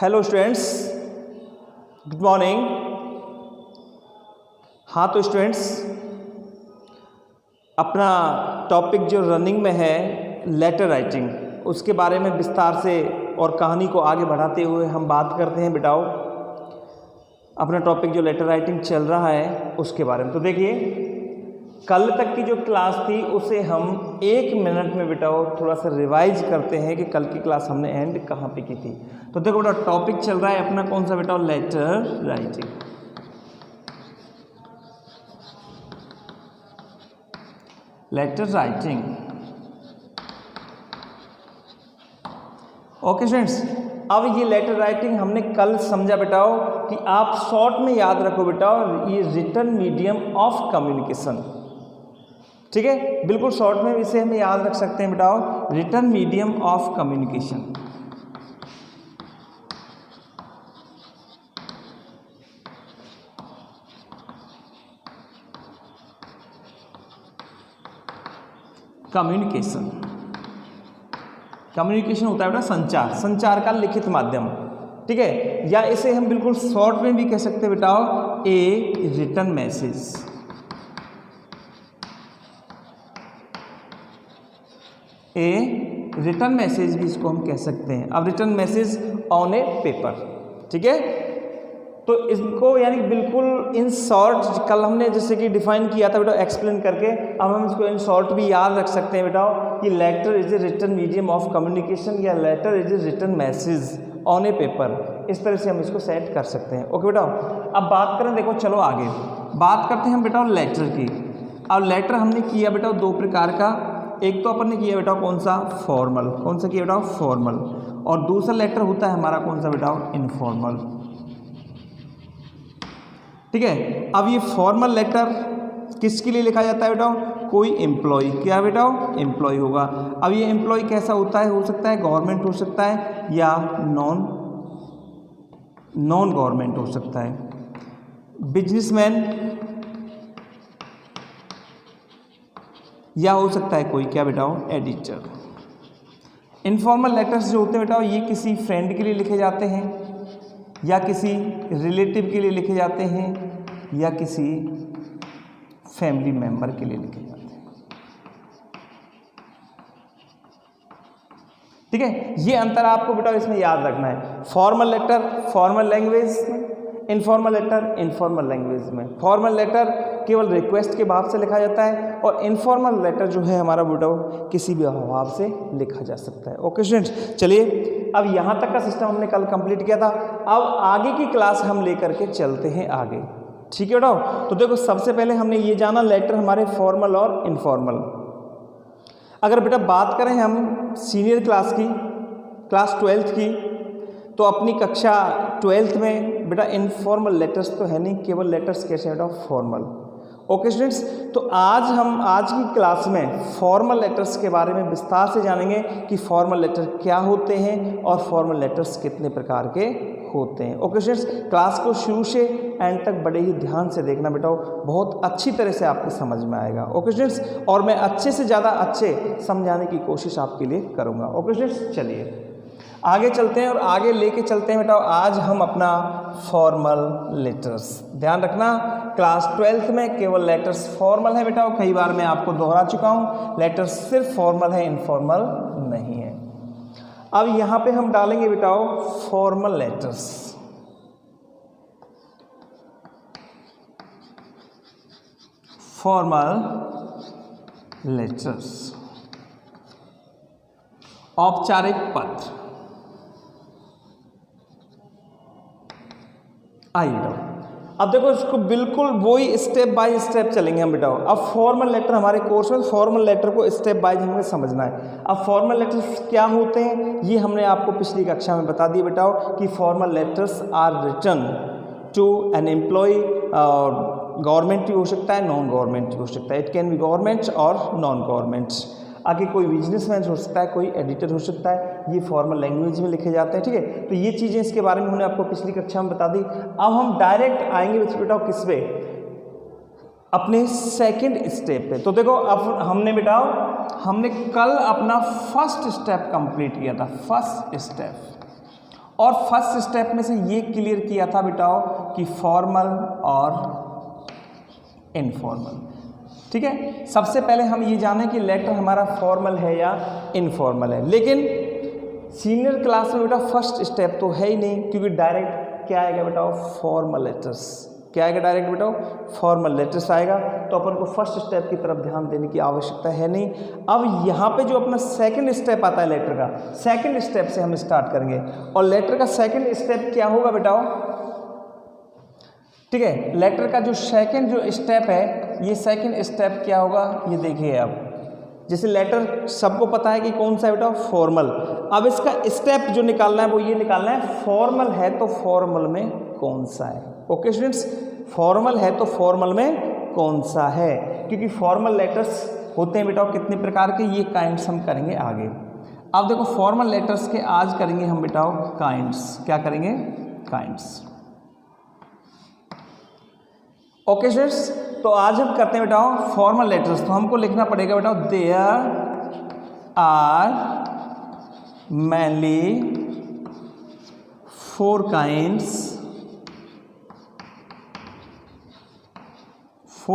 Hello students, good morning. हाँ तो students, अपना टॉपिक जो रनिंग में है लेटर राइटिंग, उसके बारे में विस्तार से और कहानी को आगे बढ़ाते हुए हम बात करते हैं बेटाओ। अपना टॉपिक जो लेटर राइटिंग चल रहा है उसके बारे में। तो देखिए, कल तक की जो क्लास थी उसे हम 1 मिनट में बेटाओ थोड़ा सा रिवाइज करते हैं कि कल की क्लास हमने एंड कहाँ पे की थी। तो देखो बेटा, टॉपिक चल रहा है अपना कौन सा बेटाओ, letter writing. Letter writing, okay students. अब ये लेटर राइटिंग हमने कल समझा बेटाओ कि आप शॉर्ट में याद रखो बेटाओ, ये रिटन मीडियम ऑफ कम्युनिकेशन। ठीक है, बिल्कुल शॉर्ट में इसे हम याद रख सकते हैं बेटाओ, written medium of communication. Communication, communication होता है बेटा संचार, संचार का लिखित माध्यम। ठीक है, या इसे हम बिल्कुल शॉर्ट में भी कह सकते हैं बेटाओ, a written message. A written message भी इसको हम कह सकते हैं। अब written message on a paper, ठीक है। तो इसको यानी बिल्कुल इन शॉर्ट कल हमने जैसे कि डिफाइन किया था बेटा एक्सप्लेन करके, अब हम इसको इन शॉर्ट भी याद रख सकते हैं बेटा कि letter is a written medium of communication या letter is a written message on a paper. इस तरह से हम इसको सेट कर सकते हैं। ओके बेटा, अब बात करें, देखो चलो आगे बात करते हैं हम बेटा लेटर की। अब लेटर हमने किया बेटा 2 प्रकार का। एक तो अपन ने किया बेटा कौन सा, फॉर्मल। कौन सा किया बेटा, फॉर्मल। और दूसरा लेटर होता है हमारा कौन सा बेटा, इनफॉर्मल। ठीक है, अब ये फॉर्मल लेटर किसके लिए लिखा जाता है बेटा, कोई एम्प्लॉय। क्या बेटा, एम्प्लॉय होगा। अब ये एम्प्लॉय कैसा होता है, हो सकता है गवर्नमेंट हो सकता है या नॉन गवर्नमेंट हो सकता है, बिजनेसमैन, या हो सकता है कोई क्या बेटा, एडिटर। इनफॉर्मल लेटर्स जो होते हैं बेटा, ये किसी फ्रेंड के लिए लिखे जाते हैं, या किसी रिलेटिव के लिए लिखे जाते हैं, या किसी फैमिली मेंबर के लिए लिखे जाते हैं। ठीक है, ये अंतर आपको बेटा इसमें याद रखना है। फॉर्मल लेटर फॉर्मल लैंग्वेज में, इनफॉर्मल लेटर इनफॉर्मल लैंग्वेज में। फॉर्मल लेटर केवल रिक्वेस्ट के भाव से लिखा जाता है, और इनफॉर्मल लेटर जो है हमारा बेटा किसी भी भाव से लिखा जा सकता है। ओके स्टूडेंट्स, चलिए अब यहाँ तक का सिस्टम हमने कल कंप्लीट किया था। अब आगे की क्लास हम लेकर के चलते हैं आगे। ठीक है बेटा, तो देखो सबसे पहले हमने ये जाना लेटर हमारे फॉर्मल और इनफॉर्मल। अगर बेटा बात करें हम सीनियर क्लास की, क्लास 12th की, तो अपनी कक्षा 12th में बेटा इनफॉर्मल लेटर्स तो है नहीं, केवल लेटर्स कैसे बेटा, फॉर्मल। ओके स्टूडेंट्स, तो हम आज की क्लास में फॉर्मल लेटर्स के बारे में विस्तार से जानेंगे कि फॉर्मल लेटर क्या होते हैं और फॉर्मल लेटर्स कितने प्रकार के होते हैं। ओके स्टूडेंट्स, क्लास को शुरू से एंड तक बड़े ही ध्यान से देखना बेटा, बहुत अच्छी तरह से आपको समझ में आएगा। ओके स्टूडेंट्स, और मैं अच्छे से ज़्यादा अच्छे समझाने की कोशिश आपके लिए करूँगा। ओके स्टूडेंट्स, चलिए आगे चलते हैं और आगे लेके चलते हैं बेटा आज हम अपना फॉर्मल लेटर्स। ध्यान रखना, क्लास 12th में केवल लेटर्स फॉर्मल है बेटा, कई बार मैं आपको दोहरा चुका हूँ, लेटर्स सिर्फ फॉर्मल है, इनफॉर्मल नहीं है। अब यहाँ पे हम डालेंगे बेटा फॉर्मल लेटर्स। फॉर्मल लेटर्स, औपचारिक पत्र। आइए अब देखो इसको बिल्कुल वही स्टेप बाय स्टेप चलेंगे हम बेटा। अब फॉर्मल लेटर हमारे कोर्स में फॉर्मल लेटर को स्टेप बाय हमें समझना है। अब फॉर्मल लेटर्स क्या होते हैं ये हमने आपको पिछली कक्षा में बता दिया बेटा कि formal letters are written to an employ. Government भी हो सकता है, नॉन गवर्नमेंट भी हो सकता है, इट कैन बी गवर्नमेंट और नॉन गवर्नमेंट। आगे कोई बिजनेसमैन हो सकता है, कोई एडिटर हो सकता है, ये फॉर्मल लैंग्वेज में लिखे जाते हैं। ठीक है, तो ये चीज़ें इसके बारे में हमने आपको पिछली कक्षा में बता दी। अब हम डायरेक्ट आएंगे बेटा किस पे, अपने सेकंड स्टेप पे। तो देखो अब हमने बेटा हमने कल अपना फर्स्ट स्टेप कंप्लीट किया था, फर्स्ट स्टेप। और फर्स्ट स्टेप में से ये क्लियर किया था बेटाओ कि फॉर्मल और इनफॉर्मल। ठीक है, सबसे पहले हम ये जाने कि लेटर हमारा फॉर्मल है या इनफॉर्मल है। लेकिन सीनियर क्लास में बेटा फर्स्ट स्टेप तो है ही नहीं, क्योंकि डायरेक्ट क्या आएगा बेटाओ, फॉर्मल लेटर्स। क्या आएगा डायरेक्ट बेटाओ, फॉर्मल लेटर्स आएगा। तो अपन को फर्स्ट स्टेप की तरफ ध्यान देने की आवश्यकता है नहीं। अब यहाँ पे जो अपना सेकंड स्टेप आता है लेटर का, सेकंड स्टेप से हम स्टार्ट करेंगे। और लेटर का सेकंड स्टेप क्या होगा बेटाओ, ठीक है, लेटर का जो सेकंड जो स्टेप है, ये सेकंड स्टेप क्या होगा, ये देखिए आप। जैसे लेटर सबको पता है कि कौन सा है बेटा, फॉर्मल। अब इसका स्टेप जो निकालना है वो ये निकालना है, फॉर्मल है तो फॉर्मल में कौन सा है। ओके स्टूडेंट्स, फॉर्मल है तो फॉर्मल में कौन सा है, क्योंकि फॉर्मल लेटर्स होते हैं बेटा कितने प्रकार के, ये काइंड्स हम करेंगे आगे। अब देखो फॉर्मल लेटर्स के आज करेंगे हम बेटा काइंड्स। क्या करेंगे, काइंड्स। ओके स्टूडेंट्स, तो आज हम करते हैं बेटा फॉर्मल लेटर्स। तो हमको लिखना पड़ेगा बेटा, there are mainly 4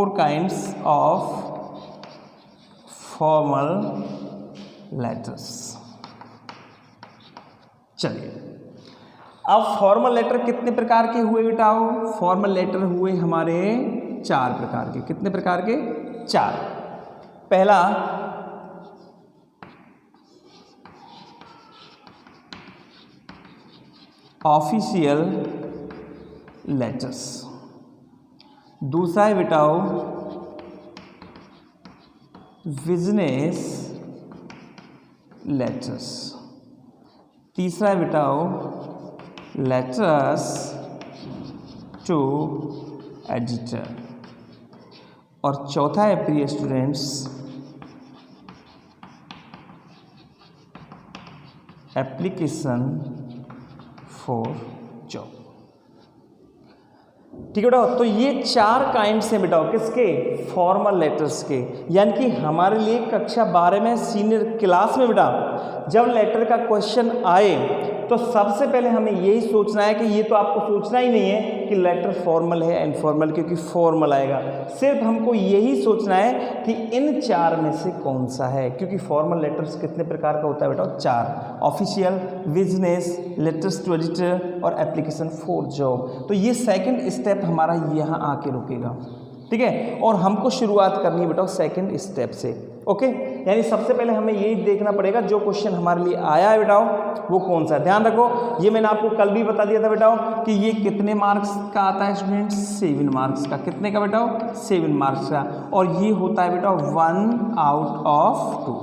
kinds of formal letters। चलिए, अब फॉर्मल लेटर कितने प्रकार के हुए बेटा, फॉर्मल लेटर हुए हमारे 4 प्रकार के। कितने प्रकार के, 4। पहला ऑफिशियल लेटर्स, दूसरा है बेटाओ बिजनेस लेटर्स, तीसरा है बेटाओ लेटर्स टू एडिटर, और चौथा है प्रिय स्टूडेंट्स एप्लीकेशन फॉर जॉब। ठीक है बेटा, तो ये 4 काइंड्स हैं बेटा किसके, फॉर्मल लेटर्स के। यानी कि हमारे लिए कक्षा 12 में सीनियर क्लास में बेटा जब लेटर का क्वेश्चन आए तो सबसे पहले हमें यही सोचना है कि ये तो आपको सोचना ही नहीं है कि लेटर फॉर्मल है इनफॉर्मल, क्योंकि फॉर्मल आएगा। सिर्फ हमको यही सोचना है कि इन 4 में से कौन सा है, क्योंकि फॉर्मल लेटर्स कितने प्रकार का होता है बेटा, 4। Official, business, letters to editor और एप्लीकेशन फॉर जॉब। तो ये सेकंड स्टेप हमारा यहाँ आके रुकेगा। ठीक है, और हमको शुरुआत करनी है बेटा सेकंड स्टेप से। ओके, यानी सबसे पहले हमें यही देखना पड़ेगा जो क्वेश्चन हमारे लिए आया है बेटा वो कौन सा है। ध्यान रखो, ये मैंने आपको कल भी बता दिया था बेटा कि ये कितने मार्क्स का आता है स्टूडेंट्स, 7 मार्क्स का। कितने का बेटा, 7 मार्क्स का। और ये होता है बेटा 1 आउट ऑफ 2,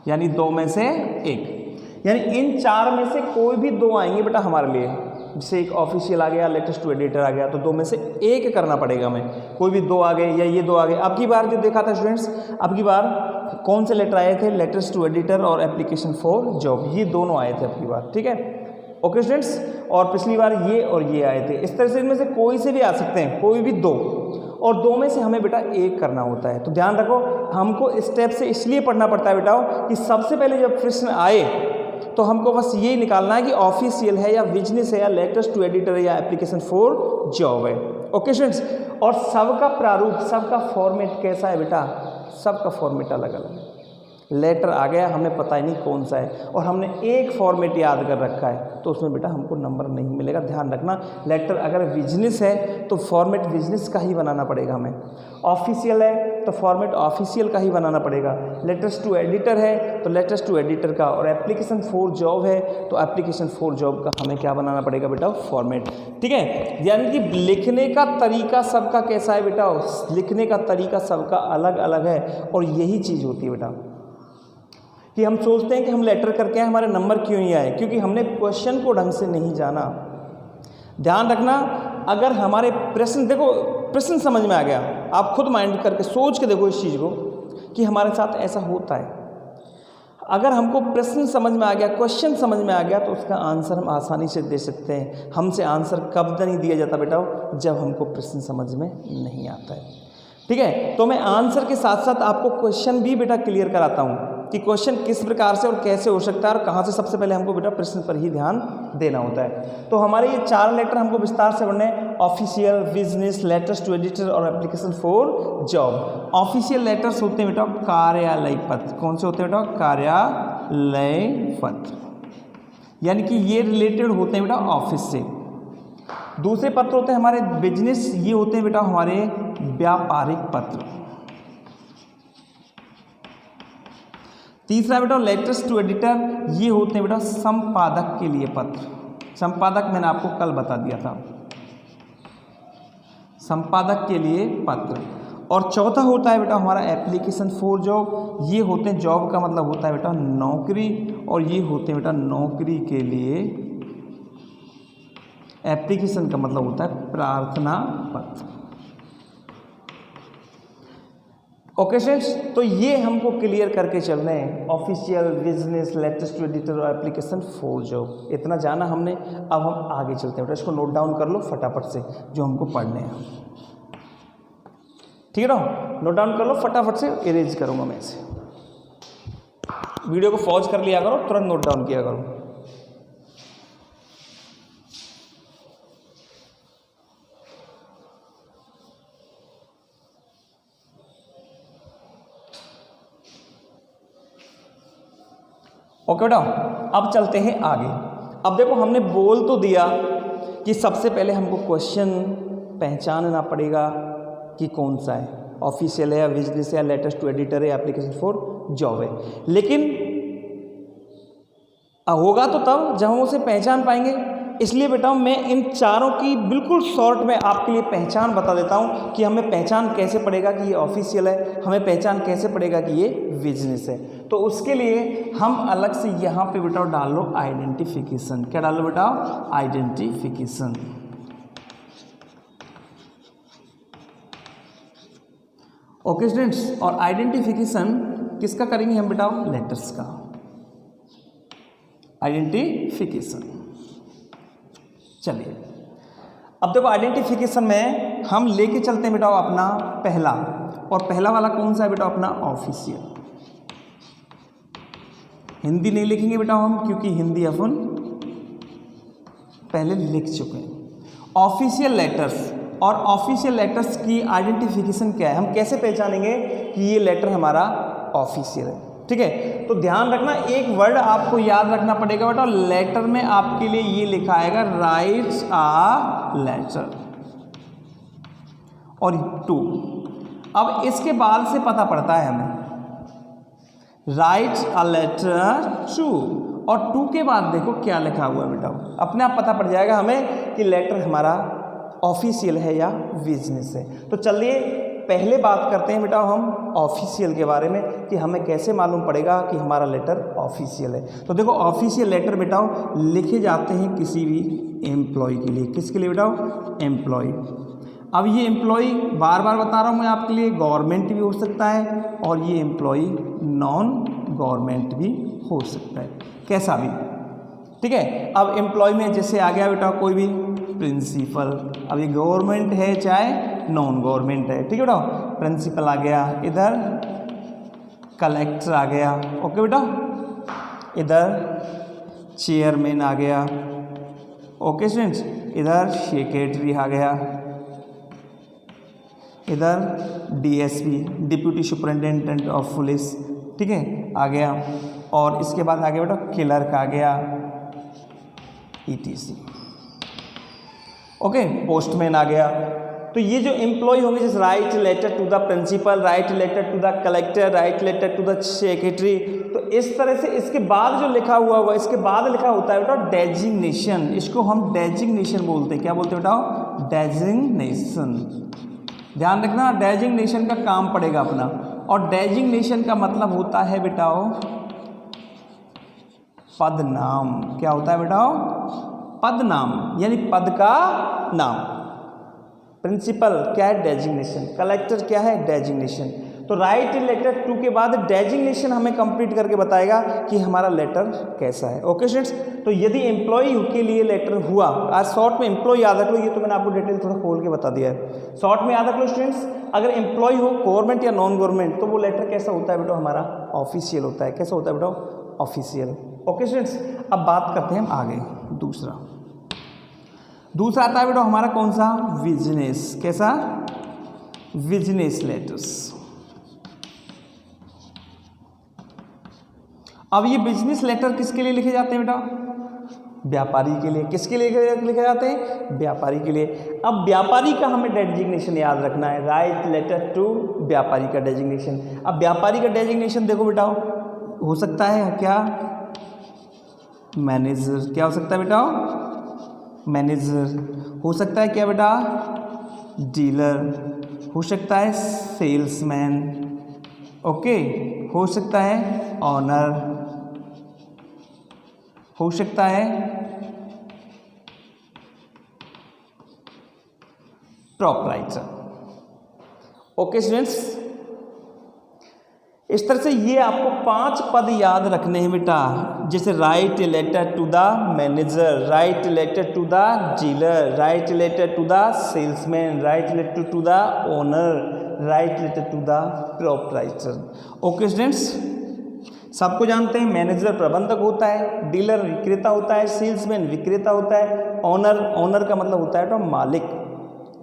यानी 2 में से 1। यानी इन 4 में से कोई भी 2 आएंगे बेटा हमारे लिए। जैसे एक ऑफिशियल आ गया, लेटेस्ट टू एडिटर आ गया, तो 2 में से 1 करना पड़ेगा हमें। कोई भी 2 आ गए या ये 2 आ गए। अब की बार जो देखा था स्टूडेंट्स, अब की बार कौन से लेटर आए थे, लेटेस्ट टू एडिटर और एप्लीकेशन फॉर जॉब, ये दोनों आए थे अब की बार। ठीक है, ओके स्टूडेंट्स, और पिछली बार ये और ये आए थे। इस तरह से इनमें से कोई से भी आ सकते हैं, कोई भी 2, और 2 में से हमें बेटा 1 करना होता है। तो ध्यान रखो, हमको स्टेप से इसलिए पढ़ना पड़ता है बेटा कि सबसे पहले जब प्रश्न आए तो हमको बस ये निकालना है कि ऑफिशियल है या बिजनेस है या लेटेस्ट टू एडिटर या एप्लीकेशन फॉर जॉब है। ओके स्टूडेंट्स, और सबका प्रारूप, सबका फॉर्मेट कैसा है बेटा, सबका फॉर्मेट अलग अलग है। लेटर आ गया, हमें पता ही नहीं कौन सा है, और हमने एक फॉर्मेट याद कर रखा है, तो उसमें बेटा हमको नंबर नहीं मिलेगा। ध्यान रखना, लेटर अगर बिजनेस है तो फॉर्मेट बिजनेस का ही बनाना पड़ेगा हमें। ऑफिशियल है तो फॉर्मेट ऑफिशियल का ही बनाना पड़ेगा। लेटेस्ट टू एडिटर है तो लेटेस्ट टू एडिटर का, और एप्लीकेशन फॉर जॉब है तो एप्लीकेशन फॉर जॉब का हमें क्या बनाना पड़ेगा बेटा, फॉर्मेट। ठीक है, यानी कि लिखने का तरीका सबका कैसा है बेटा, लिखने का तरीका सबका अलग अलग है। और यही चीज़ होती है बेटा कि हम सोचते हैं कि हम लेटर करके आए, हमारे नंबर क्यों नहीं आए, क्योंकि हमने क्वेश्चन को ढंग से नहीं जाना। ध्यान रखना, अगर हमारे प्रश्न, देखो प्रश्न समझ में आ गया, आप खुद माइंड करके सोच के देखो इस चीज़ को कि हमारे साथ ऐसा होता है। अगर हमको प्रश्न समझ में आ गया, क्वेश्चन समझ में आ गया, तो उसका आंसर हम आसानी से दे सकते हैं। हमसे आंसर कब नहीं दिया जाता बेटा, जब हमको प्रश्न समझ में नहीं आता है। ठीक है, तो मैं आंसर के साथ साथ आपको क्वेश्चन भी बेटा क्लियर कराता हूँ। कि क्वेश्चन किस प्रकार से और कैसे हो सकता है और कहाँ से सबसे पहले हमको बेटा प्रश्न पर ही ध्यान देना होता है। तो हमारे ये 4 लेटर हमको विस्तार से पढ़ने, official, business, letters to editor और application for job. Official letters होते हैं बेटा कार्यालय पत्र। कौन से होते हैं बेटा? कार्यालय पत्र, यानी कि ये रिलेटेड होते हैं बेटा ऑफिस से। दूसरे पत्र होते हैं हमारे बिजनेस, ये होते हैं बेटा हमारे व्यापारिक पत्र। तीसरा बेटा लेटर्स टू एडिटर, ये होते हैं बेटा संपादक के लिए पत्र। संपादक मैंने आपको कल बता दिया था, संपादक के लिए पत्र। और चौथा होता है बेटा हमारा एप्लीकेशन फॉर जॉब, ये होते हैं, जॉब का मतलब होता है बेटा नौकरी, और ये होते हैं बेटा नौकरी के लिए, एप्लीकेशन का मतलब होता है प्रार्थना पत्र। ओके स्टूडेंट्स, तो ये हमको क्लियर करके चलना है, official, business, letters to editor और एप्लीकेशन फॉर जॉब। इतना जाना हमने, अब हम आगे चलते हैं बेटा। इसको नोट डाउन कर लो फटाफट से जो हमको पढ़ने हैं, ठीक है ना? नोट डाउन कर लो फटाफट से, इरेज करूंगा मैं इसे। वीडियो को पॉज कर लिया करो, तुरंत नोट डाउन किया करो। ओके बेटा, अब चलते हैं आगे। अब देखो हमने बोल तो दिया कि सबसे पहले हमको क्वेश्चन पहचानना पड़ेगा कि कौन सा है, ऑफिशियल है या बिजनेस है या लेटर्स टू एडिटर है, एप्लीकेशन फॉर जॉब है। लेकिन होगा तो तब जब हम उसे पहचान पाएंगे। इसलिए बेटा मैं इन चारों की बिल्कुल शॉर्ट में आपके लिए पहचान बता देता हूं कि हमें पहचान कैसे पड़ेगा कि ये ऑफिशियल है, हमें पहचान कैसे पड़ेगा कि ये बिजनेस है। तो उसके लिए हम अलग से यहाँ पे बेटा डाल लो आइडेंटिफिकेशन। क्या डाल लो बेटा? आइडेंटिफिकेशन। ओके स्टूडेंट्स, और आइडेंटिफिकेशन किसका करेंगे हम बेटा? लेटर्स का आइडेंटिफिकेशन। चलिए अब देखो आइडेंटिफिकेशन में हम लेके चलते हैं बेटा अपना पहला, और पहला वाला कौन सा है बेटा? अपना ऑफिशियल। हिंदी नहीं लिखेंगे बेटा हम, क्योंकि हिंदी अपन पहले लिख चुके हैं। ऑफिशियल लेटर्स, और ऑफिशियल लेटर्स की आइडेंटिफिकेशन क्या है, हम कैसे पहचानेंगे कि ये लेटर हमारा ऑफिशियल है? ठीक है, तो ध्यान रखना, एक वर्ड आपको याद रखना पड़ेगा बेटा। लेटर में आपके लिए ये लिखा आएगा राइट्स आ लेटर, और टू। अब इसके बाद से पता पड़ता है हमें राइट्स आ लेटर टू, और टू के बाद देखो क्या लिखा हुआ है बेटा, अपने आप पता पड़ जाएगा हमें कि लेटर हमारा ऑफिशियल है या बिजनेस है। तो चलिए पहले बात करते हैं बेटा हम ऑफिशियल के बारे में कि हमें कैसे मालूम पड़ेगा कि हमारा लेटर ऑफिशियल है। तो देखो ऑफिशियल लेटर बेटा लिखे जाते हैं किसी भी एम्प्लॉय के लिए। किसके लिए बेटा? एम्प्लॉय। अब ये एम्प्लॉय बार बार बता रहा हूँ मैं आपके लिए, गवर्नमेंट भी हो सकता है और ये एम्प्लॉय नॉन गवर्नमेंट भी हो सकता है, कैसा भी। ठीक है, अब एम्प्लॉय में जैसे आ गया बेटा कोई भी प्रिंसिपल, अब ये गवर्नमेंट है चाहे नॉन गवर्नमेंट है, ठीक है बेटा। प्रिंसिपल आ गया, इधर कलेक्टर आ गया, ओके बेटा, इधर चेयरमैन आ गया, ओके स्टूडेंट्स, इधर सेक्रेटरी आ गया, इधर DSP deputy superintendent of police, ठीक है, आ गया। और इसके बाद आ गया बेटा क्लर्क आ गया, ETC, ओके, पोस्टमैन आ गया। तो ये जो एम्प्लॉय होंगे, जैसे write letter to the principal, write letter to the collector, write letter to the secretary, तो इस तरह से इसके बाद जो लिखा हुआ होगा, इसके बाद लिखा होता है बेटा डेजिग्नेशन। इसको हम डेजिग्नेशन बोलते हैं। क्या बोलते हैं बेटा? डेजिग्नेशन। ध्यान रखना, डेजिग्नेशन का काम पड़ेगा अपना, और डेजिग्नेशन का मतलब होता है बेटा पद नाम। क्या होता है बेटा? पद नाम, यानी पद का नाम। प्रिंसिपल क्या है? डेजिग्नेशन। कलेक्टर क्या है? डेजिग्नेशन। तो राइट लेटर टू के बाद डेजिग्नेशन हमें कंप्लीट करके बताएगा कि हमारा लेटर कैसा है। ओके स्टूडेंट्स, तो यदि एम्प्लॉय के लिए लेटर हुआ, आज शॉर्ट में एम्प्लॉय याद रख लो, ये तो मैंने आपको डिटेल थोड़ा खोल के बता दिया है, शॉर्ट में याद रख लो स्टूडेंट्स। अगर एम्प्लॉय हो गवर्नमेंट या नॉन गवर्नमेंट तो वो लेटर कैसा होता है बेटा, हमारा ऑफिशियल होता है। कैसा होता है बेटा, ऑफिशियल। ओके स्टूडेंट्स, अब बात करते हैं हम आगे। दूसरा आता है बेटा हमारा कौन सा, बिजनेस। कैसा, बिजनेस लेटर्स। अब ये बिजनेस लेटर किसके लिए लिखे जाते हैं बेटा, व्यापारी के लिए। किसके लिए लिखे जाते हैं, व्यापारी के लिए। अब व्यापारी का हमें डेजिग्नेशन याद रखना है, राइट लेटर टू व्यापारी का डेजिग्नेशन। अब व्यापारी का डेजिग्नेशन देखो बेटा, हो सकता है क्या, मैनेजर। क्या हो सकता है बेटा, मैनेजर। हो सकता है क्या बेटा, डीलर। हो सकता है सेल्समैन। ओके, हो सकता है ऑनर। हो सकता है प्रोप्राइटर। ओके स्टूडेंट्स, इस तरह से ये आपको 5 पद याद रखने हैं बेटा, जैसे write letter to the manager, write letter to the dealer, write letter to the salesman, write letter to the owner, write letter to the proprietor. Okay students, सबको जानते हैं, मैनेजर प्रबंधक होता है, डीलर विक्रेता होता है, सेल्समैन विक्रेता होता है, ओनर का मतलब होता है बेटा मालिक।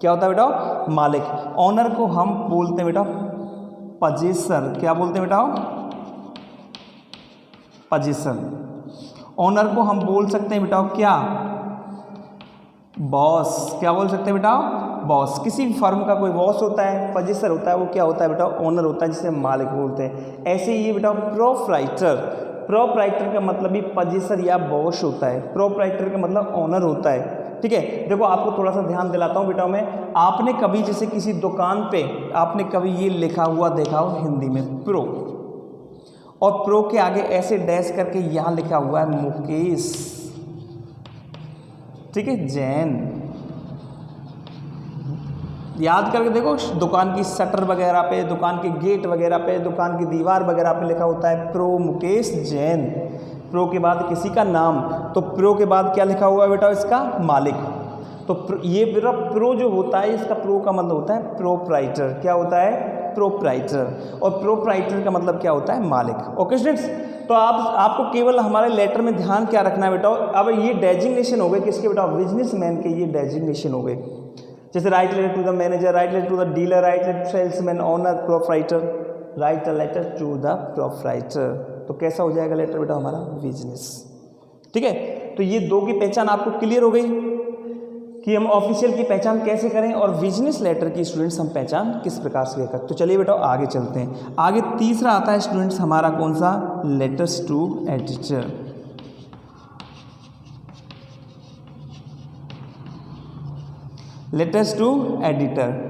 क्या होता है बेटा, मालिक। ओनर को हम बोलते हैं बेटा पजेसर। क्या बोलते हैं बेटा, पजेसर। ओनर को हम बोल सकते हैं बेटा क्या, बॉस। क्या बोल सकते हैं बेटा, बॉस। किसी भी फर्म का कोई बॉस होता है, पजेसर होता है, वो क्या होता है बेटा, ओनर होता है, जिसे मालिक बोलते हैं। ऐसे ही ये बेटा प्रोप्राइटर, प्रोप्राइटर का मतलब भी पजेसर या बॉस होता है, प्रोप्राइटर का मतलब ओनर होता है। ठीक है, देखो आपको थोड़ा सा ध्यान दिलाता हूँ बेटा मैं, आपने कभी जैसे किसी दुकान पे आपने कभी ये लिखा हुआ देखा हो हिंदी में प्रो, और प्रो के आगे ऐसे डैश करके यहाँ लिखा हुआ है मुकेश, ठीक है, जैन। याद करके देखो, दुकान की शटर वगैरह पे, दुकान के गेट वगैरह पे, दुकान की दीवार वगैरह पे लिखा होता है प्रो मुकेश जैन। प्रो के बाद किसी का नाम, तो प्रो के बाद क्या लिखा हुआ है बेटा, इसका मालिक। तो ये बेटा प्रो जो होता है, इसका प्रो का मतलब होता है प्रोप्राइटर। क्या होता है, प्रोप्राइटर। और प्रोप्राइटर का मतलब क्या होता है, मालिक। ओके स्टूडेंट्स, तो आपको केवल हमारे लेटर में ध्यान क्या रखना है बेटा, अब ये डेजिग्नेशन हो गए किसके बेटा, बिजनेसमैन के ये डेजिग्नेशन हो गए। जैसे write letter to the manager, write letter to the dealer, write letter to salesman, owner, proprietor, write letter to the proprietor. तो कैसा हो जाएगा लेटर बेटा हमारा, बिजनेस। ठीक है, तो ये 2 की पहचान आपको क्लियर हो गई कि हम ऑफिशियल की पहचान कैसे करें और बिजनेस लेटर की स्टूडेंट्स हम पहचान किस प्रकार से करें। तो चलिए बेटा आगे चलते हैं। आगे तीसरा आता है स्टूडेंट्स हमारा कौन सा, letters to editor. Letters to editor.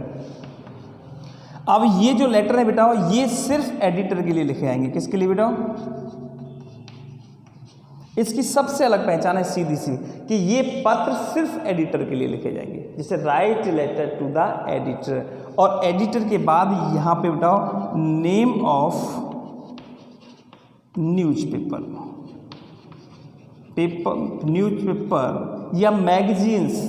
अब ये जो लेटर है बेटा, ये सिर्फ एडिटर के लिए लिखे जाएंगे। किसके लिए बेटा, इसकी सबसे अलग पहचान है सीधी सी कि ये पत्र सिर्फ एडिटर के लिए लिखे जाएंगे। जैसे write letter to the editor, और एडिटर के बाद यहाँ पे बताओ नेम ऑफ न्यूज़पेपर, न्यूज़पेपर या मैगजीन्स,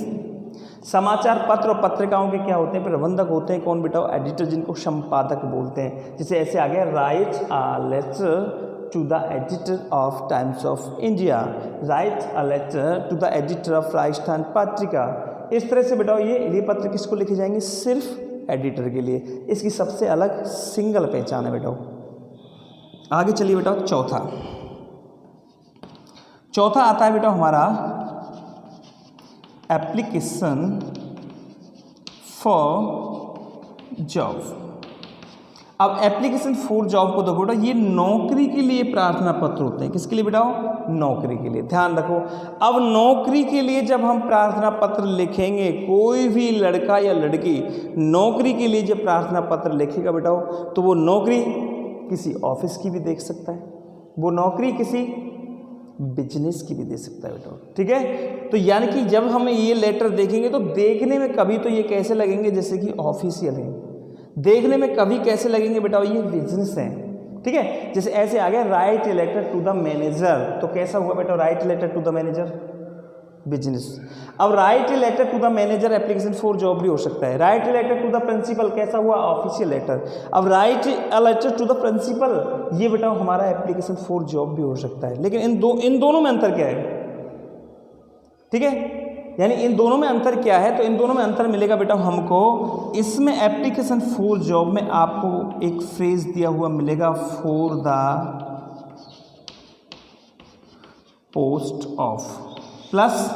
समाचार पत्र और पत्रिकाओं के क्या होते हैं, प्रबंधक होते हैं। कौन बेटा, एडिटर, जिनको संपादक बोलते हैं। जैसे ऐसे आ गया, write a letter to the editor of Times of India, write a letter to the editor of Rajasthan Patrika. इस तरह से बेटा ये पत्र किसको लिखे जाएंगे, सिर्फ एडिटर के लिए। इसकी सबसे अलग सिंगल पहचान है बेटा। आगे चलिए बेटा, चौथा आता है बेटा हमारा एप्लीकेशन फॉर जॉब। अब एप्लीकेशन फॉर जॉब को देखो बेटा, ये नौकरी के लिए प्रार्थना पत्र होते हैं। किसके लिए बेटा, नौकरी के लिए। ध्यान रखो, अब नौकरी के लिए जब हम प्रार्थना पत्र लिखेंगे, कोई भी लड़का या लड़की नौकरी के लिए जब प्रार्थना पत्र लिखेगा बेटा, तो वो नौकरी किसी ऑफिस की भी देख सकता है, वो नौकरी किसी बिजनेस की भी दे सकता है बेटा। ठीक है, तो यानी कि जब हम ये लेटर देखेंगे तो देखने में कभी तो ये कैसे लगेंगे, जैसे कि ऑफिशियल है, देखने में कभी कैसे लगेंगे बेटा, ये बिजनेस है, ठीक है। जैसे ऐसे आ गया write a letter to the manager, तो कैसा हुआ बेटा, write a letter to the manager, business. अब write a letter to the manager application for job भी हो सकता है। Write a letter to the principal कैसा हुआ, ऑफिशियल लेटर। अब write a letter to the principal, ये बेटा हमारा एप्लीकेशन फॉर जॉब भी हो सकता है। लेकिन इन दोनों में अंतर क्या है, ठीक है, यानी इन दोनों में अंतर क्या है, तो इन दोनों में अंतर मिलेगा बेटा हमको, इसमें एप्लीकेशन फॉर जॉब में आपको एक फ्रेज दिया हुआ मिलेगा, for the post of, plus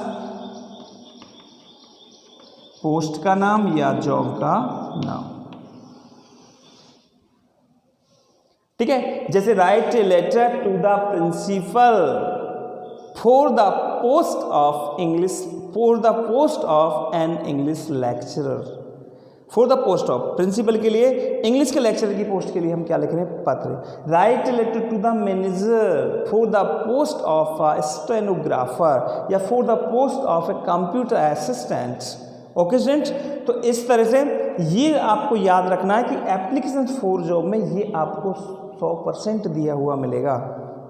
post का नाम या जॉब का नाम, ठीक है। जैसे write a letter to the principal for the post of English, for the post of an English lecturer, for the post of principal के लिए, इंग्लिश के लेक्चरर की पोस्ट के लिए हम क्या लिख रहे हैं, पत्र। Write letter to the manager for the post of a stenographer या for the post of a computer assistant. Okay students, तो इस तरह से ये आपको याद रखना है कि एप्लीकेशन फॉर जॉब में ये आपको 100% दिया हुआ मिलेगा,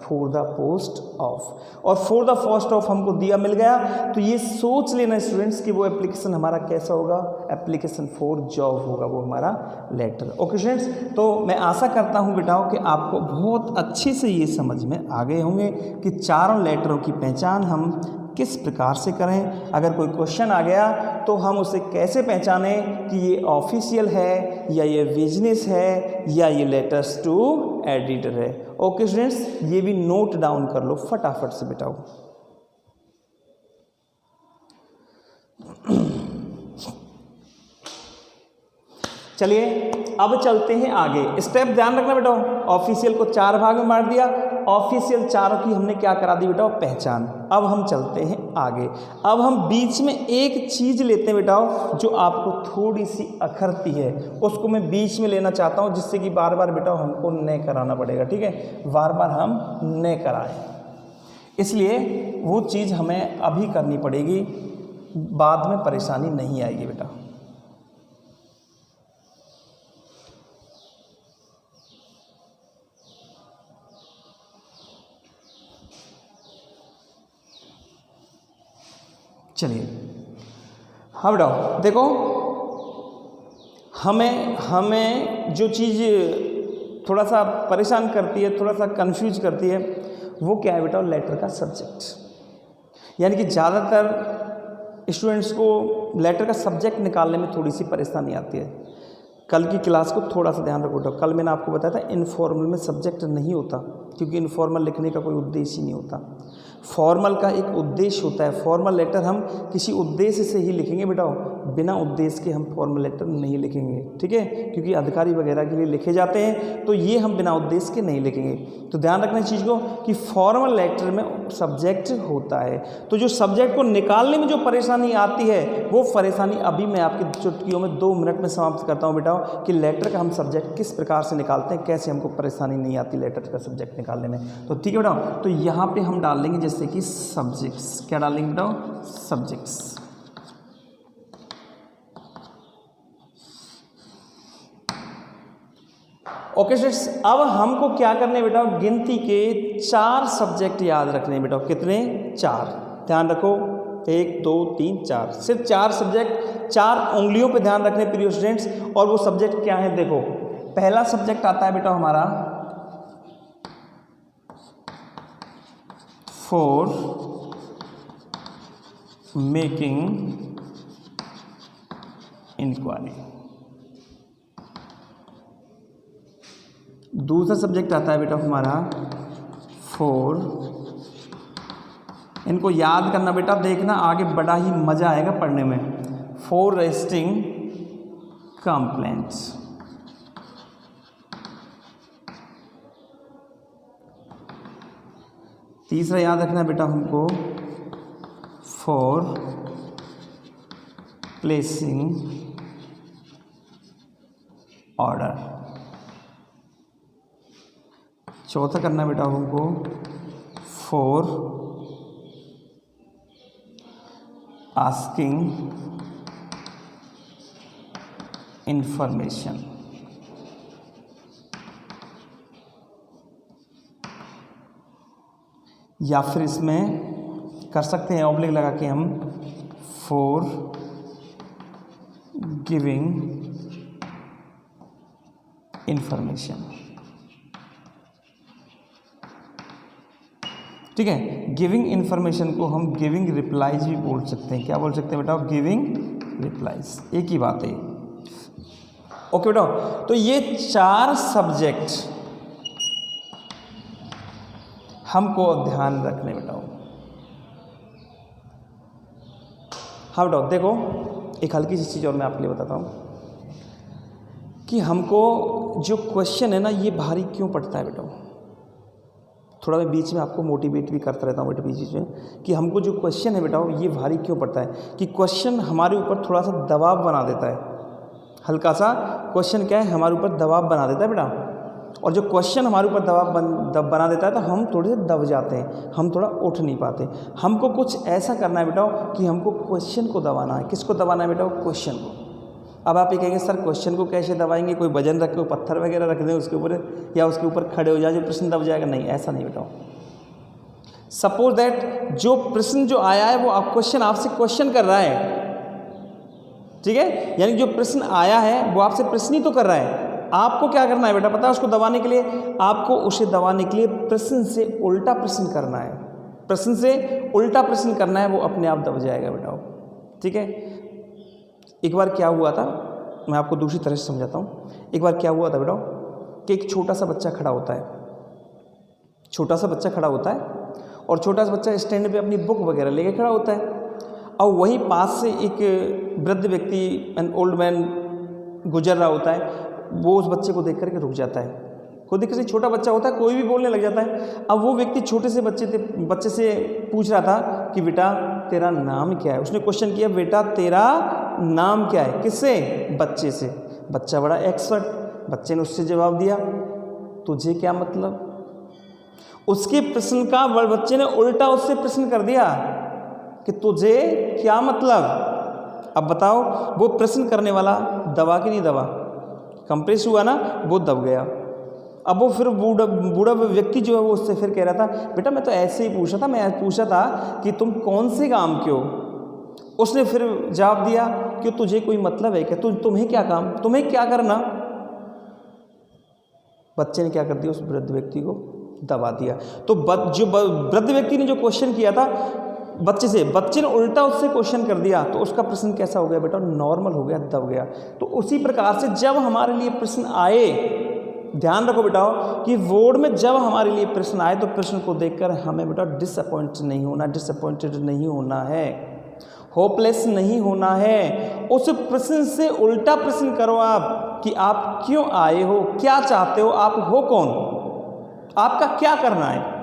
फॉर द पोस्ट ऑफ। और फॉर द पोस्ट ऑफ हमको दिया मिल गया, तो ये सोच लेना स्टूडेंट्स कि वो एप्लीकेशन हमारा कैसा होगा, एप्लीकेशन फॉर जॉब होगा, वो हमारा लेटर। ओके स्टूडेंट्स, तो मैं आशा करता हूँ बेटाओं कि आपको बहुत अच्छे से ये समझ में आ गए होंगे कि चारों लेटरों की पहचान हम किस प्रकार से करें। अगर कोई क्वेश्चन आ गया तो हम उसे कैसे पहचानें कि ये ऑफिशियल है या ये बिजनेस है या ये लेटर्स टू एडिटर है। ओके स्टूडेंट्स, ये भी नोट डाउन कर लो फटाफट से बेटाओ। चलिए अब चलते हैं आगे। स्टेप ध्यान रखना बेटा, ऑफिशियल को 4 भाग में बांट दिया, ऑफिशियल चारों की हमने क्या करा दी बेटा, पहचान। अब हम चलते हैं आगे। अब हम बीच में एक चीज लेते हैं बेटा जो आपको थोड़ी सी अखरती है, उसको मैं बीच में लेना चाहता हूं, जिससे कि बार बार बेटा हमको न कराना पड़ेगा, ठीक है, बार बार हम न कराएं, इसलिए वो चीज़ हमें अभी करनी पड़ेगी, बाद में परेशानी नहीं आएगी बेटा। चलिए हाँ बेटा, देखो हमें जो चीज़ थोड़ा सा परेशान करती है, थोड़ा सा कंफ्यूज करती है, वो क्या है बेटा, लेटर का सब्जेक्ट। यानी कि ज़्यादातर स्टूडेंट्स को लेटर का सब्जेक्ट निकालने में थोड़ी सी परेशानी आती है। कल की क्लास को थोड़ा सा ध्यान रखो बेटा, कल मैंने आपको बताया था इनफॉर्मल में सब्जेक्ट नहीं होता, क्योंकि इनफॉर्मल लिखने का कोई उद्देश्य ही नहीं होता। फॉर्मल का एक उद्देश्य होता है, फॉर्मल लेटर हम किसी उद्देश्य से ही लिखेंगे बेटा, बिना उद्देश्य के हम फॉर्मल लेटर नहीं लिखेंगे, ठीक है, क्योंकि अधिकारी वगैरह के लिए लिखे जाते हैं, तो ये हम बिना उद्देश्य के नहीं लिखेंगे। तो ध्यान रखना इस चीज़ को कि फॉर्मल लेटर में सब्जेक्ट होता है, तो जो सब्जेक्ट को निकालने में जो परेशानी आती है, वो परेशानी अभी मैं आपकी चुटकियों में 2 मिनट में समाप्त करता हूँ बेटा, कि लेटर का हम सब्जेक्ट किस प्रकार से निकालते हैं, कैसे हमको परेशानी नहीं आती लेटर का सब्जेक्ट निकालने में। तो ठीक है बेटा, तो यहाँ पे हम डाल लेंगे जैसे कि सब्जेक्ट्स, क्या डालेंगे बेटा, सब्जेक्ट्स। ओके स्टूडेंट्स, अब हमको क्या करने बेटा, गिनती के 4 सब्जेक्ट याद रखने बेटा। कितने? 4। ध्यान रखो, 1 2 3 4, सिर्फ 4 सब्जेक्ट, 4 उंगलियों पे ध्यान रखने प्रिय स्टूडेंट्स। और वो सब्जेक्ट क्या है, देखो पहला सब्जेक्ट आता है बेटा हमारा फॉर मेकिंग इंक्वायरी। दूसरा सब्जेक्ट आता है बेटा हमारा फॉर, इनको याद करना बेटा, देखना आगे बड़ा ही मजा आएगा पढ़ने में, फॉर रजिस्टरिंग कंप्लेंट्स। तीसरा याद रखना बेटा हमको फॉर प्लेसिंग ऑर्डर। चौथा करना बेटा हमको फॉर आस्किंग इंफॉर्मेशन। या फिर इसमें कर सकते हैं ऑब्लिक लगा के हम फॉर गिविंग इंफॉर्मेशन। ठीक है, गिविंग इंफॉर्मेशन को हम गिविंग रिप्लाइज भी बोल सकते हैं। क्या बोल सकते हैं बेटा? गिविंग रिप्लाइज, एक ही बात है। ओके बेटा, तो ये 4 सब्जेक्ट हमको ध्यान रखने बेटा। हाँ बेटा देखो, एक हल्की सी चीज़ और मैं आपके लिए बताता हूँ कि हमको जो क्वेश्चन है ना, ये भारी क्यों पड़ता है बेटा। थोड़ा मैं बीच में आपको मोटिवेट भी करता रहता हूँ बेटा बीच में, कि हमको जो क्वेश्चन है बेटा ये भारी क्यों पड़ता है, कि क्वेश्चन हमारे ऊपर थोड़ा सा दबाव बना देता है। हल्का सा क्वेश्चन क्या है, हमारे ऊपर दबाव बना देता है बेटा। और जो क्वेश्चन हमारे ऊपर दबाव बना देता है तो हम थोड़े से दब जाते हैं, हम थोड़ा उठ नहीं पाते। हमको कुछ ऐसा करना है बेटा कि हमको क्वेश्चन को दबाना है। किसको दबाना है बेटा? क्वेश्चन को। अब आप ये कहेंगे सर क्वेश्चन को कैसे दबाएंगे? कोई वजन रख के पत्थर वगैरह रख दें उसके ऊपर, या उसके ऊपर खड़े हो जाए जो प्रश्न दब जाएगा? नहीं, ऐसा नहीं बेटा। सपोज दैट जो प्रश्न जो आया है वो क्वेश्चन आपसे क्वेश्चन कर रहा है, ठीक है, यानी जो प्रश्न आया है वो आपसे प्रश्न ही तो कर रहा है। आपको क्या करना है बेटा पता है? उसको दबाने के लिए आपको उसे दबाने के लिए प्रश्न से उल्टा प्रश्न करना है। प्रश्न से उल्टा प्रश्न करना है, वो अपने आप दब जाएगा बेटा। ठीक है, एक बार क्या हुआ था, मैं आपको दूसरी तरह से समझाता हूँ। एक बार क्या हुआ था बेटा कि एक छोटा सा बच्चा खड़ा होता है, छोटा सा बच्चा खड़ा होता है और छोटा सा बच्चा स्टैंड पे अपनी बुक वगैरह लेके खड़ा होता है। और वहीं पास से एक वृद्ध व्यक्ति, एन ओल्ड मैन गुजर रहा होता है। वो उस बच्चे को देख करके रुक जाता है। खुद ही किसी छोटा बच्चा होता है, कोई भी बोलने लग जाता है। अब वो व्यक्ति छोटे से बच्चे से पूछ रहा था कि बेटा तेरा नाम क्या है। उसने क्वेश्चन किया, बेटा तेरा नाम क्या है? किससे? बच्चे से। बच्चा बड़ा एक्सपर्ट, बच्चे ने उससे जवाब दिया, तुझे क्या मतलब? उसके प्रश्न का बच्चे ने उल्टा उससे प्रश्न कर दिया कि तुझे क्या मतलब। अब बताओ, वो प्रश्न करने वाला दबा कि नहीं दबा? कंप्रेस हुआ ना, वो दब गया। अब वो फिर बूढ़ा व्यक्ति जो है वो उससे फिर कह रहा था, बेटा मैं तो ऐसे ही पूछा था, मैं पूछा था कि तुम कौन से गांव के हो। उसने फिर जवाब दिया कि तुझे कोई मतलब है क्या? तुम्हें क्या काम, तुम्हें क्या करना? बच्चे ने क्या कर दिया? उस वृद्ध व्यक्ति को दबा दिया। तो जो वृद्ध व्यक्ति ने जो क्वेश्चन किया था बच्चे से, बच्चे ने उल्टा उससे क्वेश्चन कर दिया, तो उसका प्रश्न कैसा हो गया बेटा? नॉर्मल हो गया, दब गया। तो उसी प्रकार से जब हमारे लिए प्रश्न आए, ध्यान रखो बेटा कि बोर्ड में जब हमारे लिए प्रश्न आए तो प्रश्न को देखकर हमें बेटा डिसअपॉइंटेड नहीं होना है, होपलेस नहीं होना है। उस प्रश्न से उल्टा प्रश्न करो आप कि आप क्यों आए हो, क्या चाहते हो, आप हो कौन, आपका क्या करना है।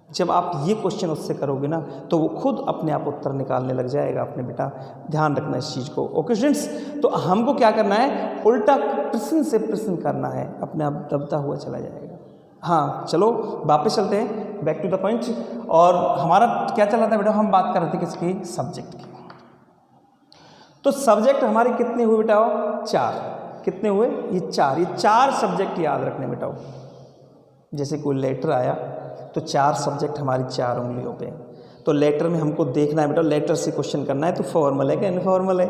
जब आप ये क्वेश्चन उससे करोगे ना तो वो खुद अपने आप उत्तर निकालने लग जाएगा अपने बेटा। ध्यान रखना इस चीज़ को। ओके स्टूडेंट्स, तो हमको क्या करना है? उल्टा प्रश्न से प्रश्न करना है, अपने आप दबता हुआ चला जाएगा। हाँ चलो वापस चलते हैं, बैक टू द पॉइंट। और हमारा क्या चल रहा था बेटा? हम बात कर रहे थे किसकी? सब्जेक्ट की। तो सब्जेक्ट हमारे कितने हुए बेटा? 4। कितने हुए? ये 4। ये 4 सब्जेक्ट याद रखने बेटा। जैसे कोई लेटर आया तो 4 सब्जेक्ट हमारी 4 उंगलियों पे। तो लेटर में हमको देखना है बेटा, लेटर से क्वेश्चन करना है तो फॉर्मल है कि इनफॉर्मल है।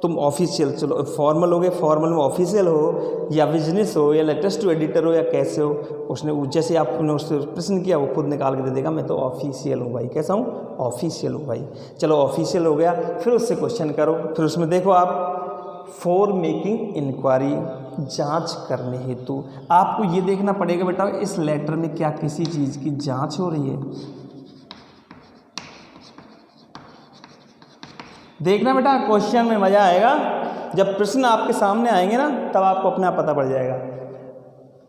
तुम ऑफिशियल, चलो फॉर्मल हो गए, फॉर्मल में ऑफिशियल हो या बिजनेस हो या लेटेस्ट टू एडिटर हो या कैसे हो, उसने जैसे आपने उससे प्रश्न किया वो खुद निकाल के दे देगा, मैं तो ऑफिशियल हूँ भाई। कैसा हूँ? ऑफिशियल हूँ भाई। चलो ऑफिशियल हो गया, फिर उससे क्वेश्चन करो। फिर उसमें देखो आप फॉर मेकिंग इंक्वायरी, जांच करने हेतु। आपको ये देखना पड़ेगा बेटा इस लेटर में क्या किसी चीज़ की जांच हो रही है। देखना बेटा, क्वेश्चन में मज़ा आएगा जब प्रश्न आपके सामने आएंगे ना, तब आपको अपने आप पता पड़ जाएगा।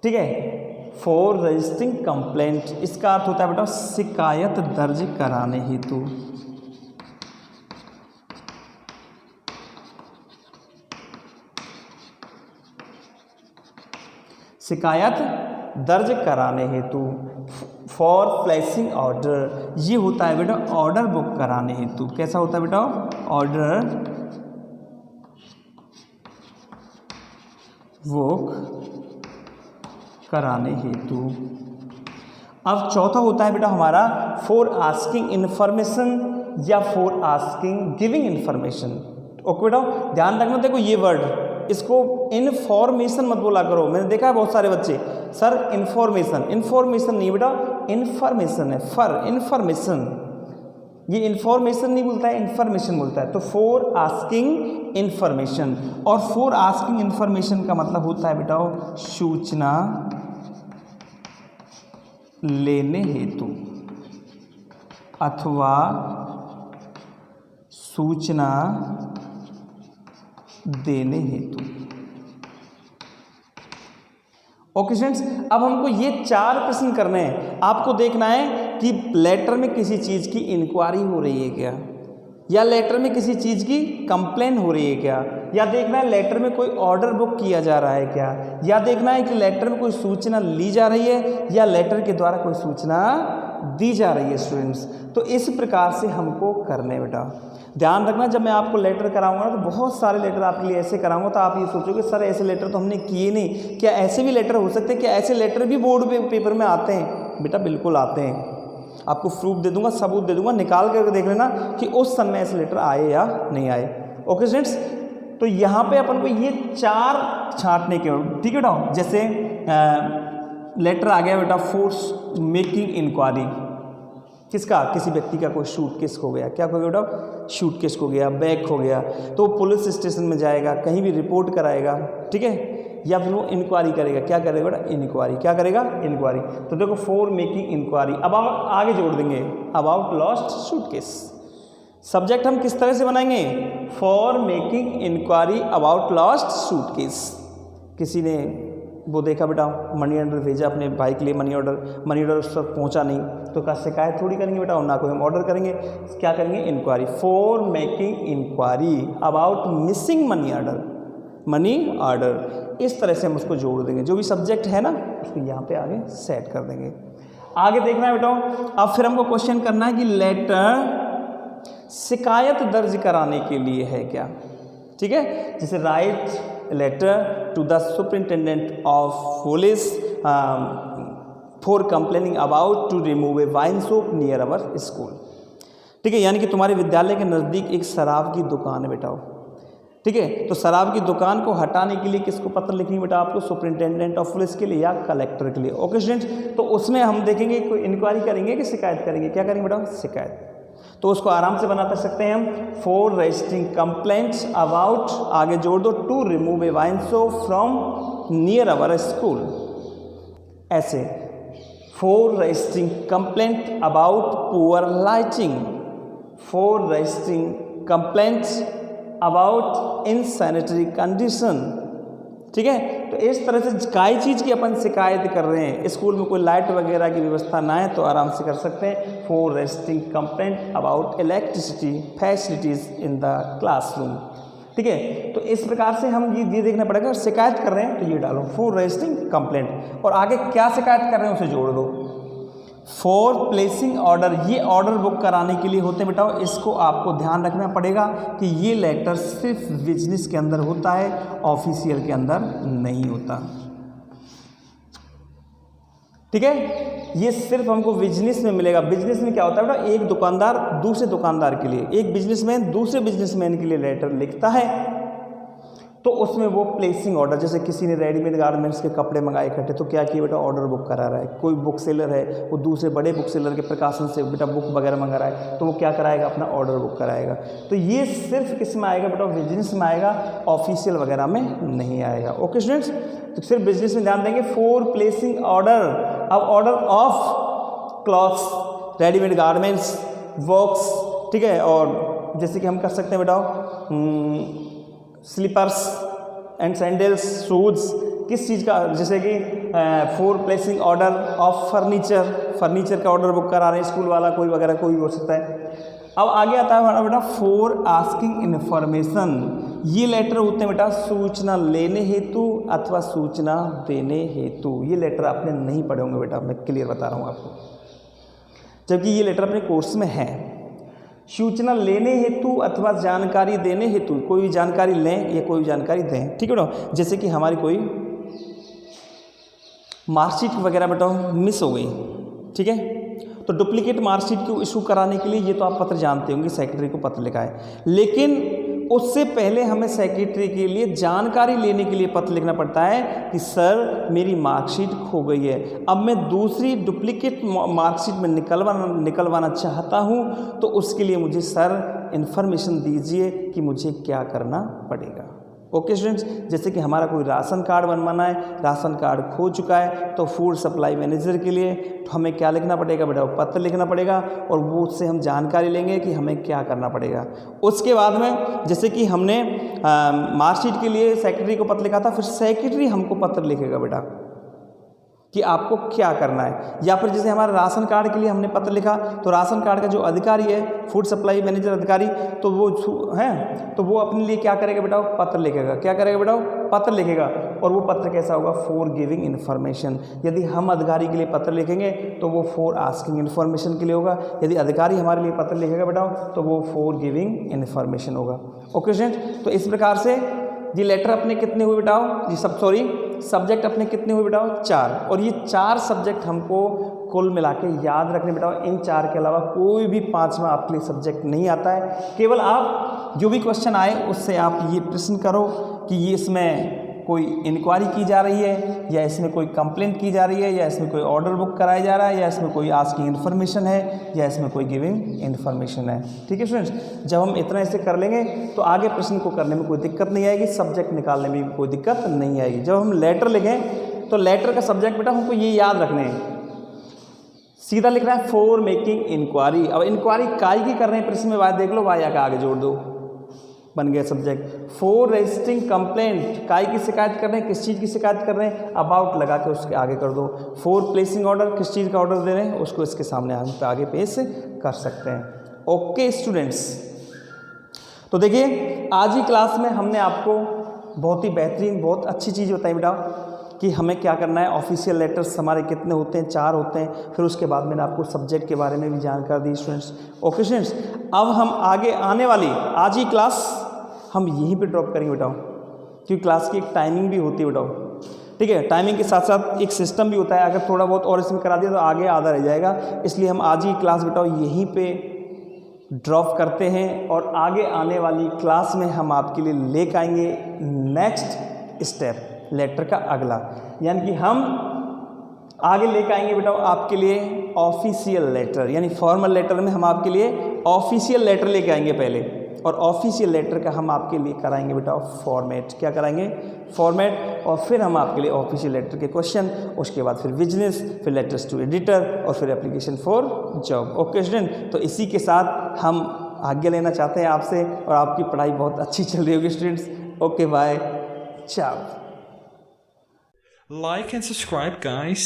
ठीक है, फॉर रजिस्टरिंग कंप्लेंट, इसका अर्थ होता है बेटा शिकायत दर्ज कराने हेतु। शिकायत दर्ज कराने हेतु। फॉर प्लेसिंग ऑर्डर, ये होता है बेटा ऑर्डर बुक कराने हेतु। कैसा होता है बेटा? ऑर्डर बुक कराने हेतु। अब चौथा होता है बेटा हमारा फॉर आस्किंग इन्फॉर्मेशन या for asking giving information. Okay बेटा, ध्यान रखना, देखो ये वर्ड, इसको इन्फॉर्मेशन मत बोला करो। मैंने देखा है बहुत सारे बच्चे, सर इन्फॉर्मेशन, इन्फॉर्मेशन नहीं बेटा, इन्फॉर्मेशन है, फॉर इन्फॉर्मेशन, ये इन्फॉर्मेशन नहीं बोलता है, इन्फॉर्मेशन बोलता है। तो फॉर आस्किंग इन्फॉर्मेशन, और फॉर आस्किंग इन्फॉर्मेशन का मतलब होता है बेटा सूचना लेने हेतु अथवा सूचना देने हेतु। ओके स्टूडेंट्स, अब हमको ये 4 प्रश्न करने हैं। आपको देखना है कि लेटर में किसी चीज़ की इंक्वायरी हो रही है क्या, या लेटर में किसी चीज़ की कंप्लेन हो रही है क्या, या देखना है लेटर में कोई ऑर्डर बुक किया जा रहा है क्या, या देखना है कि लेटर में कोई सूचना ली जा रही है या लेटर के द्वारा कोई सूचना दी जा रही है स्टूडेंट्स। तो इस प्रकार से हमको करने बेटा। ध्यान रखना, जब मैं आपको लेटर कराऊंगा ना तो बहुत सारे लेटर आपके लिए ऐसे कराऊंगा तो आप ये सोचोगे सर ऐसे लेटर तो हमने किए नहीं, क्या ऐसे भी लेटर हो सकते हैं, क्या ऐसे लेटर भी बोर्ड पेपर में आते हैं? बेटा बिल्कुल आते हैं, आपको प्रूफ दे दूंगा, सबूत दे दूंगा, निकाल करके देख लेना कि उस समय ऐसे लेटर आए या नहीं आए। ओके स्टूडेंट्स, तो यहाँ पे अपन को ये 4 छांटने के, ठीक है बेटा। जैसे लेटर आ गया बेटा फॉर मेकिंग इंक्वायरी, किसका, किसी व्यक्ति का कोई सूटकेस खो गया, क्या खो गया बेटा, सूटकेस खो गया, बैग खो गया, तो पुलिस स्टेशन में जाएगा, कहीं भी रिपोर्ट कराएगा, ठीक है, या फिर वो इंक्वायरी करेगा, क्या करेगा बेटा, इंक्वायरी, क्या करेगा, इंक्वायरी। तो देखो फॉर मेकिंग इंक्वायरी, अब आप आगे जोड़ देंगे अबाउट लॉस्ट सूटकेस। सब्जेक्ट हम किस तरह से बनाएंगे, for making enquiry about lost suitcase. किसी ने वो देखा बेटा, मनी ऑर्डर भेजा अपने भाई के लिए, मनी ऑर्डर उस तक पहुंचा नहीं, तो क्या शिकायत थोड़ी करेंगे बेटा, और ना कोई हम ऑर्डर करेंगे, क्या करेंगे, enquiry. For making enquiry about missing money order. इस तरह से हम उसको जोड़ देंगे, जो भी सब्जेक्ट है ना उसको यहाँ पे आगे सेट कर देंगे। आगे देखना है बेटा, अब फिर हमको क्वेश्चन करना है कि लेटर शिकायत दर्ज कराने के लिए है क्या, ठीक है। जैसे write letter to the superintendent of police for complaining about to remove a wine shop near our school, ठीक है। यानी कि तुम्हारे विद्यालय के नज़दीक एक शराब की दुकान है बेटा, ठीक है। तो शराब की दुकान को हटाने के लिए किसको पत्र लिखेंगे बेटा, आपको सुपरिंटेंडेंट ऑफ पुलिस के लिए या कलेक्टर के लिए। ओके स्टूडेंट, तो उसमें हम देखेंगे कोई इंक्वायरी करेंगे कि शिकायत करेंगे, क्या करेंगे बेटा, शिकायत। तो उसको आराम से बना सकते हैं हम, फॉर रजिस्टरिंग कंप्लेंट्स अबाउट, आगे जोड़ दो, to remove a wine shop from near our school, ऐसे। For registering complaint about poor lighting, for registering complaints about insanitary condition, ठीक है। तो इस तरह से कई चीज़ की अपन शिकायत कर रहे हैं, स्कूल में कोई लाइट वगैरह की व्यवस्था ना है तो आराम से कर सकते हैं, for registering complaint about electricity facilities in the classroom, ठीक है। तो इस प्रकार से हम ये देखना पड़ेगा, शिकायत कर रहे हैं तो ये डालो फॉर रजिस्टरिंग कंप्लेंट, और आगे क्या शिकायत कर रहे हैं उसे जोड़ दो, फॉर प्लेसिंग ऑर्डर। ये ऑर्डर बुक कराने के लिए होते हैं बेटा, इसको आपको ध्यान रखना पड़ेगा कि ये लेटर सिर्फ बिजनेस के अंदर होता है, ऑफिशियल के अंदर नहीं होता, ठीक है। ये सिर्फ हमको बिजनेस में मिलेगा। बिजनेस में क्या होता है बेटा, एक दुकानदार दूसरे दुकानदार के लिए, एक बिजनेसमैन दूसरे बिजनेसमैन के लिए लेटर लिखता है, तो उसमें वो प्लेसिंग ऑर्डर, जैसे किसी ने रेडीमेड गारमेंट्स के कपड़े मंगाए इकट्ठे, तो क्या किया बेटा, ऑर्डर बुक करा रहा है। कोई बुक सेलर है वो दूसरे बड़े बुक सेलर के प्रकाशन से बेटा बुक वगैरह मंगा रहा है, तो वो क्या कराएगा, अपना ऑर्डर बुक कराएगा। तो ये सिर्फ किस में आएगा बेटा, बिजनेस में आएगा, ऑफिशियल वगैरह में नहीं आएगा। ओके स्टूडेंट्स, तो सिर्फ बिजनेस में ध्यान देंगे, फॉर प्लेसिंग ऑर्डर। अब order of clothes, readymade garments, works, ठीक है। और जैसे कि हम कर सकते हैं बेटा स्लीपर्स एंड सैंडल्स, शूज़, किस चीज़ का, जैसे कि for placing order of furniture का ऑर्डर बुक करा रहे हैं स्कूल वाला, कोई वगैरह कोई हो सकता है। अब आगे आता है हमारा बेटा फॉर आस्किंग इन्फॉर्मेशन। ये लेटर होते हैं बेटा सूचना लेने हेतु अथवा सूचना देने हेतु। ये लेटर आपने नहीं पढ़े होंगे बेटा, मैं क्लियर बता रहा हूँ आपको, जबकि ये लेटर अपने कोर्स में है। सूचना लेने हेतु अथवा जानकारी देने हेतु, कोई भी जानकारी लें या कोई भी जानकारी दें, ठीक है बेटा। जैसे कि हमारी कोई मार्कशीट वगैरह बेटा मिस हो गई, ठीक है। तो डुप्लीकेट मार्कशीट को इशू कराने के लिए ये तो आप पत्र जानते होंगे, सेक्रेटरी को पत्र लिखा है, लेकिन उससे पहले हमें सेक्रेटरी के लिए जानकारी लेने के लिए पत्र लिखना पड़ता है कि सर मेरी मार्कशीट खो गई है, अब मैं दूसरी डुप्लीकेट मार्कशीट में निकलवाना चाहता हूँ, तो उसके लिए मुझे सर इन्फॉर्मेशन दीजिए कि मुझे क्या करना पड़ेगा। ओके स्टूडेंट्स, जैसे कि हमारा कोई राशन कार्ड बनवाना है, राशन कार्ड खो चुका है, तो फूड सप्लाई मैनेजर के लिए तो हमें क्या लिखना पड़ेगा बेटा, पत्र लिखना पड़ेगा, और वो उससे हम जानकारी लेंगे कि हमें क्या करना पड़ेगा। उसके बाद में जैसे कि हमने मार्कशीट के लिए सेक्रेटरी को पत्र लिखा था, फिर सेक्रेटरी हमको पत्र लिखेगा बेटा कि आपको क्या करना है। या फिर जैसे हमारे राशन कार्ड के लिए हमने पत्र लिखा, तो राशन कार्ड का जो अधिकारी है, फूड सप्लाई मैनेजर अधिकारी, तो वो है, तो वो अपने लिए क्या करेगा बेटा, पत्र लिखेगा। क्या करेगा बेटा, पत्र लिखेगा। और वो पत्र कैसा होगा, फॉर गिविंग इन्फॉर्मेशन। यदि हम अधिकारी के लिए पत्र लिखेंगे तो वो फॉर आस्किंग इन्फॉर्मेशन के लिए होगा, यदि अधिकारी हमारे लिए पत्र लिखेगा बेटा तो वो फॉर गिविंग इन्फॉर्मेशन होगा। ओके स्टूडेंट, तो इस प्रकार से जी लेटर अपने कितने हुए बेटाओ जी, सब्जेक्ट अपने कितने हुए बेटाओ, 4। और ये 4 सब्जेक्ट हमको कुल मिला के याद रखने बेटाओ। इन 4 के अलावा कोई भी 5वां आपके लिए सब्जेक्ट नहीं आता है। केवल आप जो भी क्वेश्चन आए उससे आप ये प्रश्न करो कि ये इसमें कोई इंक्वायरी की जा रही है, या इसमें कोई कंप्लेंट की जा रही है, या इसमें कोई ऑर्डर बुक कराया जा रहा है, या इसमें कोई आस्किंग इन्फॉर्मेशन है, या इसमें कोई गिविंग इन्फॉर्मेशन है। ठीक है स्टूडेंट्स, जब हम इतना ऐसे कर लेंगे तो आगे प्रश्न को करने में कोई दिक्कत नहीं आएगी, सब्जेक्ट निकालने में भी कोई दिक्कत नहीं आएगी। जब हम लेटर लिखें तो लेटर का सब्जेक्ट बेटा हमको ये याद रखने हैं, सीधा लिखना है फॉर मेकिंग इंक्वायरी। अब इंक्वायरी काय की कर रहे हैं प्रश्न में, बात देख लो, वाया का आगे जोड़ दो, बन गया सब्जेक्ट। फॉर रजिस्टरिंग कंप्लेंट, काय की शिकायत कर रहे हैं, किस चीज़ की शिकायत कर रहे हैं, अबाउट लगा के उसके आगे कर दो। फॉर प्लेसिंग ऑर्डर, किस चीज़ का ऑर्डर दे रहे हैं, उसको इसके सामने आगे पेश कर सकते हैं। ओके स्टूडेंट्स, तो देखिए आज ही क्लास में हमने आपको बहुत ही बेहतरीन, बहुत अच्छी चीज़ बताई बेटा कि हमें क्या करना है। ऑफिशियल लेटर्स हमारे कितने होते हैं, 4 होते हैं। फिर उसके बाद मैंने आपको सब्जेक्ट के बारे में भी जानकारी दी स्टूडेंट्स। ओके स्टूडेंट्स, अब हम आगे आने वाली आज ही क्लास हम यहीं पे ड्रॉप करेंगे बेटा, क्योंकि क्लास की एक टाइमिंग भी होती है बेटा। ठीक है, टाइमिंग के साथ साथ एक सिस्टम भी होता है, अगर थोड़ा बहुत और इसमें करा दिया तो आगे आधा रह जाएगा, इसलिए हम आज ही क्लास बेटा यहीं पे ड्रॉप करते हैं। और आगे आने वाली क्लास में हम आपके लिए लेकर आएंगे नेक्स्ट स्टेप, लेटर का अगला, यानी कि हम आगे लेकर आएंगे बेटा आपके लिए ऑफिशियल लेटर, यानी फॉर्मल लेटर में हम आपके लिए ऑफिशियल लेटर लेके आएंगे पहले, और ऑफिशियल लेटर का हम आपके लिए कराएंगे बेटा फॉर्मेट। क्या कराएंगे, फॉर्मेट। और फिर हम आपके लिए ऑफिशियल लेटर के क्वेश्चन, उसके बाद फिर बिजनेस, फिर लेटर्स टू एडिटर, और फिर application for job. Okay student, तो इसी के साथ हम आगे लेना चाहते हैं आपसे, और आपकी पढ़ाई बहुत अच्छी चल रही होगी स्टूडेंट्स। ओके बाय, चाओ। Like and subscribe, guys.